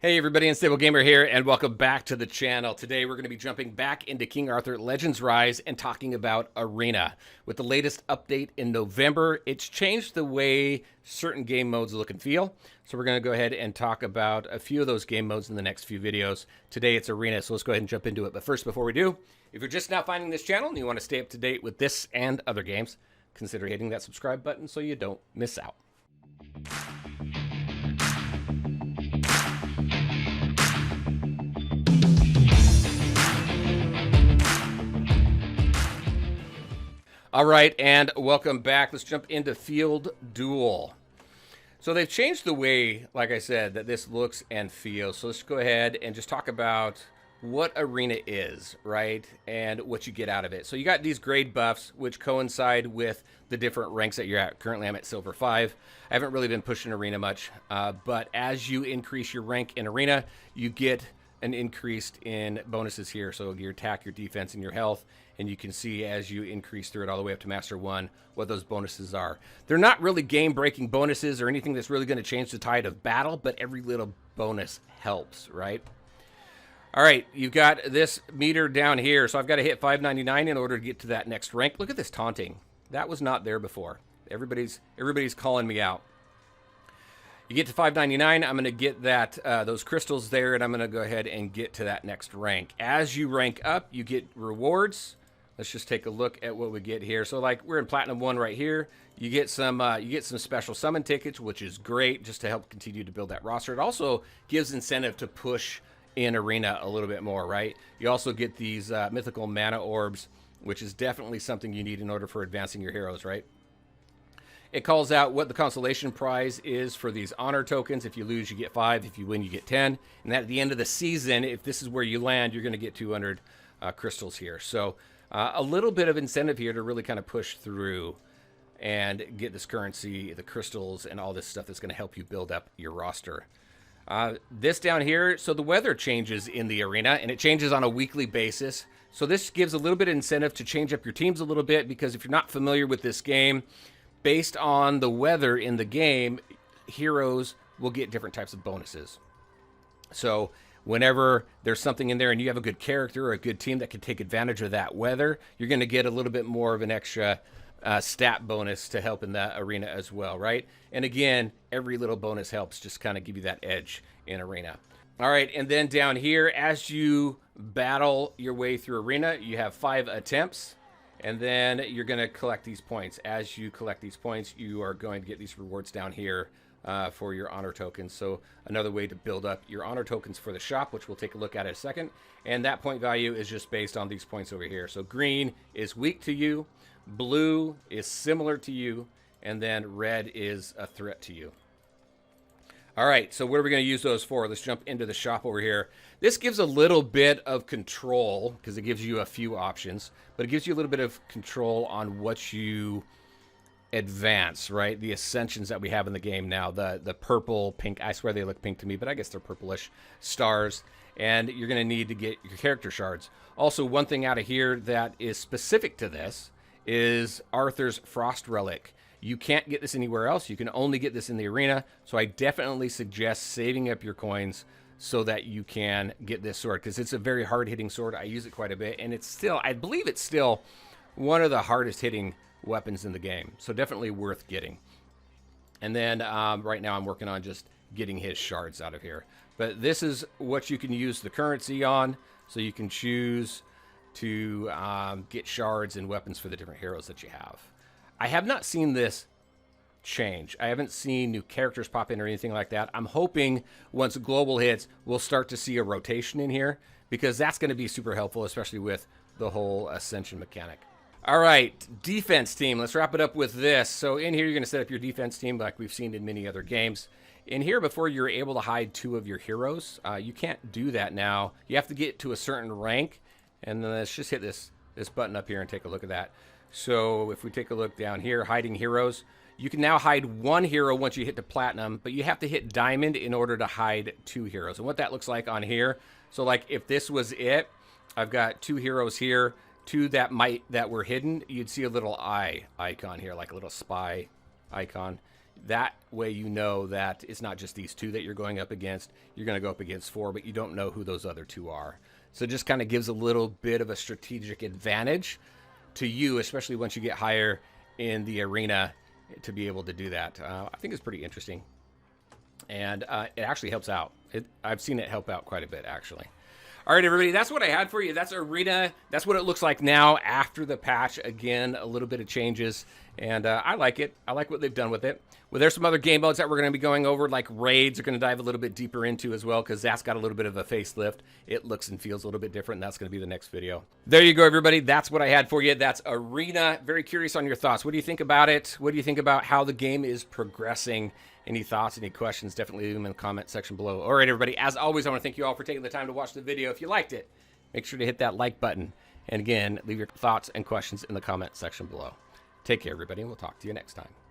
Hey everybody, Unstable Gamer here, and welcome back to the channel. Today we're going to be jumping back into King Arthur Legends Rise and talking about Arena. With the latest update in November, it's changed the way certain game modes look and feel. So we're going to go ahead and talk about a few of those game modes in the next few videos. Today it's Arena, so let's go ahead and jump into it. But first, before we do, if you're just now finding this channel and you want to stay up to date with this and other games, consider hitting that subscribe button so you don't miss out. All right, and welcome back. Let's jump into Field Duel. So they've changed the way, like I said, that this looks and feels. So let's go ahead and just talk about what Arena is, right? And what you get out of it. So you got these grade buffs, which coincide with the different ranks that you're at. Currently, I'm at Silver 5. I haven't really been pushing Arena much, but as you increase your rank in Arena, you get an increase in bonuses here. So your attack, your defense, and your health. And you can see as you increase through it all the way up to Master 1 what those bonuses are. They're not really game-breaking bonuses or anything that's really going to change the tide of battle, but every little bonus helps, right? All right, you've got this meter down here, so I've got to hit 599 in order to get to that next rank. Look at this taunting. That was not there before. Everybody's calling me out. You get to 599, I'm going to get that those crystals there, and I'm going to go ahead and get to that next rank. As you rank up, you get rewards. Let's just take a look at what we get here. So, like, we're in Platinum 1 right here. You get some special summon tickets, which is great, just to help continue to build that roster. It also gives incentive to push in Arena a little bit more, right? You also get these mythical mana orbs, which is definitely something you need in order for advancing your heroes, right? It calls out what the consolation prize is for these honor tokens. If you lose, you get 5. If you win, you get 10. And at the end of the season, if this is where you land, you're going to get 200 crystals here. So a little bit of incentive here to really kind of push through and get this currency, the crystals, and all this stuff that's going to help you build up your roster. This down here, so the weather changes in the arena, and it changes on a weekly basis. So this gives a little bit of incentive to change up your teams a little bit, because if you're not familiar with this game, based on the weather in the game, heroes will get different types of bonuses. So whenever there's something in there and you have a good character or a good team that can take advantage of that weather, you're going to get a little bit more of an extra stat bonus to help in that arena as well, right? And again, every little bonus helps just kind of give you that edge in Arena. All right, and then down here, as you battle your way through Arena, you have 5 attempts. And then you're going to collect these points. As you collect these points, you are going to get these rewards down here for your honor tokens. So another way to build up your honor tokens for the shop, which we'll take a look at in a second. And that point value is just based on these points over here. So green is weak to you, blue is similar to you, and then red is a threat to you. All right, so what are we going to use those for? Let's jump into the shop over here. This gives a little bit of control because it gives you a few options, but it gives you a little bit of control on what you advance, right? The ascensions that we have in the game now, the purple, pink, I swear they look pink to me, but I guess they're purplish stars, and you're going to need to get your character shards. Also, one thing out of here that is specific to this is Arthur's Frost Relic. You can't get this anywhere else. You can only get this in the arena. So I definitely suggest saving up your coins so that you can get this sword, because it's a very hard-hitting sword. I use it quite a bit, and it's still, I believe it's still one of the hardest-hitting weapons in the game. So definitely worth getting. And then right now I'm working on just getting his shards out of here. But this is what you can use the currency on. So you can choose to get shards and weapons for the different heroes that you have. I have not seen this change. I haven't seen new characters pop in or anything like that. I'm hoping once global hits, we'll start to see a rotation in here, because that's going to be super helpful, especially with the whole ascension mechanic. All right, defense team. Let's wrap it up with this. So in here, you're going to set up your defense team like we've seen in many other games. In here, before you're able to hide 2 of your heroes, you can't do that now. You have to get to a certain rank, and then let's just hit this button up here and take a look at that. So if we take a look down here, hiding heroes, you can now hide 1 hero once you hit the platinum, but you have to hit diamond in order to hide 2 heroes. And what that looks like on here, so like if this was it, I've got 2 heroes here, 2 that were hidden, you'd see a little eye icon here, like a little spy icon. That way you know that it's not just these 2 that you're going up against. You're going to go up against 4, but you don't know who those other 2 are. So it just kind of gives a little bit of a strategic advantage to you, especially once you get higher in the arena, to be able to do that. I think it's pretty interesting. And it actually helps out. I've seen it help out quite a bit, actually. All right, everybody, that's what I had for you. That's Arena. That's what it looks like now after the patch. Again, a little bit of changes, and I like it. I like what they've done with it. Well, there's some other game modes that we're going to be going over, like Raids are going to dive a little bit deeper into as well, because that's got a little bit of a facelift. It looks and feels a little bit different, and that's going to be the next video. There you go, everybody. That's what I had for you. That's Arena. Very curious on your thoughts. What do you think about it? What do you think about how the game is progressing? Any thoughts, any questions, definitely leave them in the comment section below. All right, everybody, as always, I want to thank you all for taking the time to watch the video. If you liked it, make sure to hit that like button. And again, leave your thoughts and questions in the comment section below. Take care, everybody, and we'll talk to you next time.